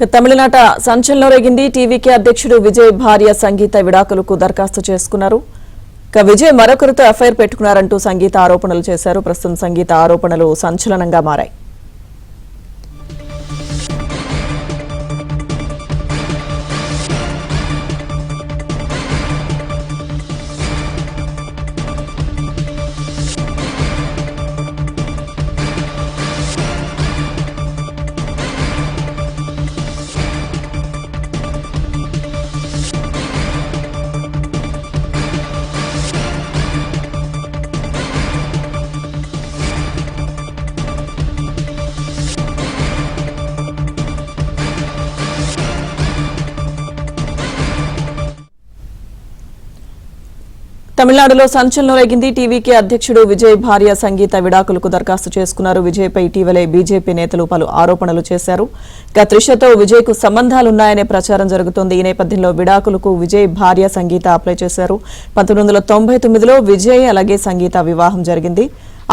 తమిళనాట సంచలనం రేగింది. టీవీకే అధ్యక్షుడు విజయ్ భార్య సంగీత విడాకులకు దరఖాస్తు చేసుకున్నారు. విజయ్ మరొకరితో ఎఫ్ఐఆర్ పెట్టుకున్నారంటూ సంగీత ఆరోపణలు చేశారు. ప్రస్తుతం సంగీత ఆరోపణలు సంచలనంగా మారాయి. తమిళనాడులో సంచలనం రేగింది. టీవీకే అధ్యక్షుడు విజయ్ భార్య సంగీత విడాకులకు దరఖాస్తు చేసుకున్నారు. విజయ్పై ఇటీవలే బీజేపీ నేతలు పలు ఆరోపణలు చేశారు. త్రిషతో విజయ్కు సంబంధాలున్నాయనే ప్రచారం జరుగుతోంది. ఈ నేపథ్యంలో విడాకులకు విజయ్ భార్య సంగీత అప్లై చేశారు. 1999లో విజయ్ అలాగే సంగీత వివాహం జరిగింది.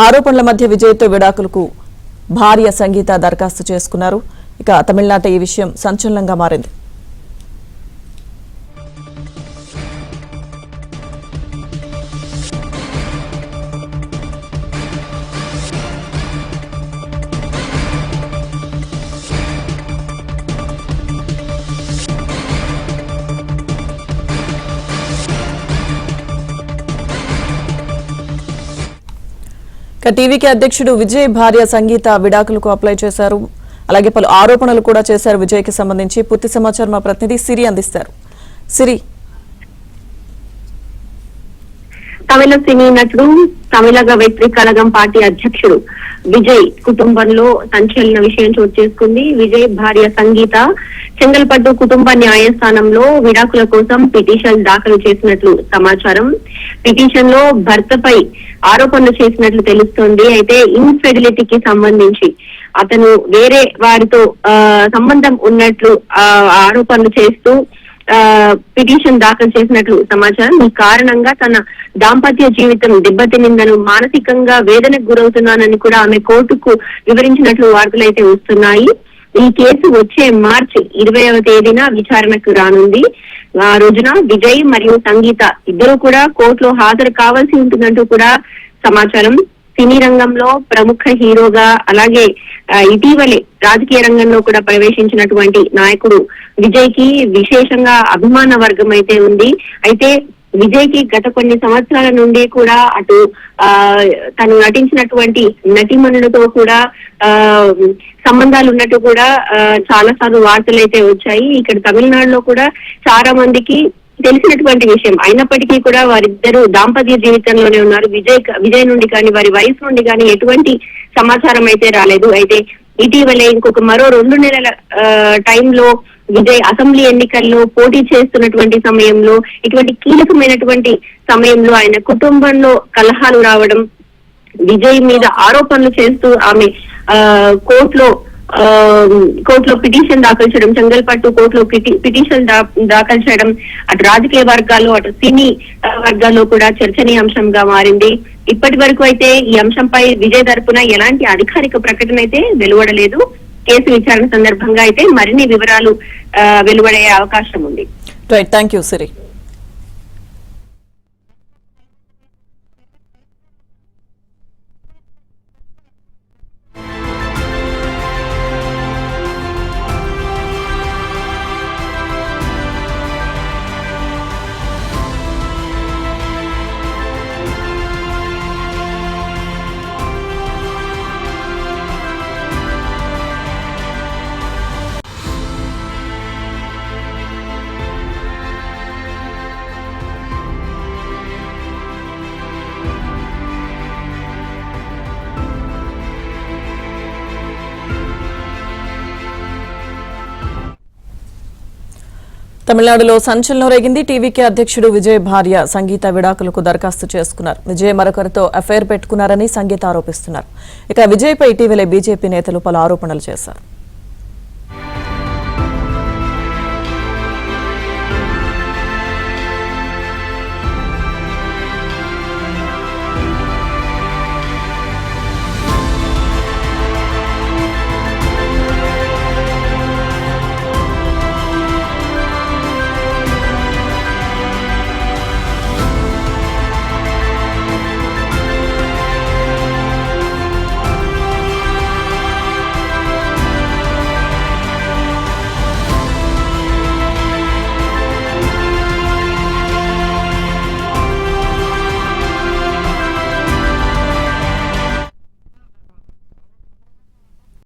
ఆరోపణల మధ్య విజయ్తో విడాకులకు భార్య సంగీత దరఖాస్తు చేసుకున్నారు. తమిళనాట ఈ విషయం సంచలనంగా మారింది. టీవీకే అధ్యక్షుడు విజయ్ భార్య సంగీత విడాకులకు అప్లై చేశారు. అలాగే పలు ఆరోపణలు కూడా చేశారు. విజయ్కి సంబంధించి పూర్తి సమాచారం మా ప్రతినిధి సిరి అందిస్తారు. సిరి, తమిళ సినీ నటుడు తమిళగ వెట్రి కళగం పార్టీ అధ్యక్షుడు విజయ్ కుటుంబంలో సంచలన విషయం చోటు చేసుకుంది. విజయ్ భార్య సంగీత చెంగల్పట్టు కుటుంబ న్యాయస్థానంలో విడాకుల కోసం పిటిషన్ దాఖలు చేసినట్లు సమాచారం. పిటిషన్ లో భర్తపై ఆరోపణలు చేసినట్లు తెలుస్తోంది. అయితే ఇన్ఫెడిలిటీకి సంబంధించి అతను వేరే వారితో సంబంధం ఉన్నట్లు ఆరోపణలు చేస్తూ పిటిషన్ దాఖలు చేసినట్లు సమాచారం. ఈ కారణంగా తన దాంపత్య జీవితం దెబ్బతినిందను, మానసికంగా వేదనకు గురవుతున్నానని కూడా ఆమె కోర్టుకు వివరించినట్లు వార్తలైతే వస్తున్నాయి. ఈ కేసు వచ్చే మార్చి 20వ తేదీన విచారణకు రానుంది. ఆ రోజున విజయ్ మరియు సంగీత ఇద్దరు కూడా కోర్టులో హాజరు కావాల్సి ఉంటుందంటూ కూడా సమాచారం. సినీ రంగంలో ప్రముఖ హీరోగా అలాగే ఇటీవలే రాజకీయ రంగంలో కూడా ప్రవేశించినటువంటి నాయకుడు విజయ్ కి విశేషంగా అభిమాన వర్గం అయితే ఉంది. అయితే విజయ్ కి గత కొన్ని సంవత్సరాల నుండి కూడా అటు తను నటించినటువంటి నటీమణులతో కూడా సంబంధాలు ఉన్నట్టు కూడా చాలా సార్లు వార్తలు అయితే వచ్చాయి. ఇక్కడ తమిళనాడులో కూడా చాలా మందికి తెలిసినటువంటి విషయం అయినప్పటికీ కూడా వారిద్దరూ దాంపత్య జీవితంలోనే ఉన్నారు. విజయ్ నుండి కానీ వారి వైఫ్ నుండి కానీ ఎటువంటి సమాచారం అయితే రాలేదు. అయితే ఇటీవలే ఇంకొక మరో 2 నెలల టైంలో విజయ్ అసెంబ్లీ ఎన్నికల్లో పోటీ చేస్తున్నటువంటి సమయంలో, ఇటువంటి కీలకమైనటువంటి సమయంలో ఆయన కుటుంబంలో కలహాలు రావడం, విజయ్ మీద ఆరోపణలు చేస్తూ ఆమె కోర్టులో పిటిషన్ దాఖలు చేయడం, చెంగల్పట్టు కోర్టులో పిటిషన్ దాఖలు చేయడం అటు రాజకీయ వర్గాల్లో అటు సినీ వర్గాల్లో కూడా చర్చనీయాంశంగా మారింది. ఇప్పటి వరకు అయితే ఈ అంశంపై విజయ్ తరపున ఎలాంటి అధికారిక ప్రకటన అయితే వెలువడలేదు. కేసు విచారణ సందర్భంగా అయితే మరిన్ని వివరాలు వెలువడే అవకాశం ఉంది. థాంక్యూ సిరి. తమిళనాడులో సంచలనం రేగింది. టీవీకే అధ్యక్షుడు విజయ్ భార్య సంగీత విడాకులకు దరఖాస్తు చేసుకున్నారు. విజయ్ మరొకరితో ఎఫ్ఐఆర్ పెట్టుకున్నారని సంగీత ఆరోపిస్తున్నారు. విజయ్పై ఇటీవలే బీజేపీ నేతలు పలు ఆరోపణలు చేశారు.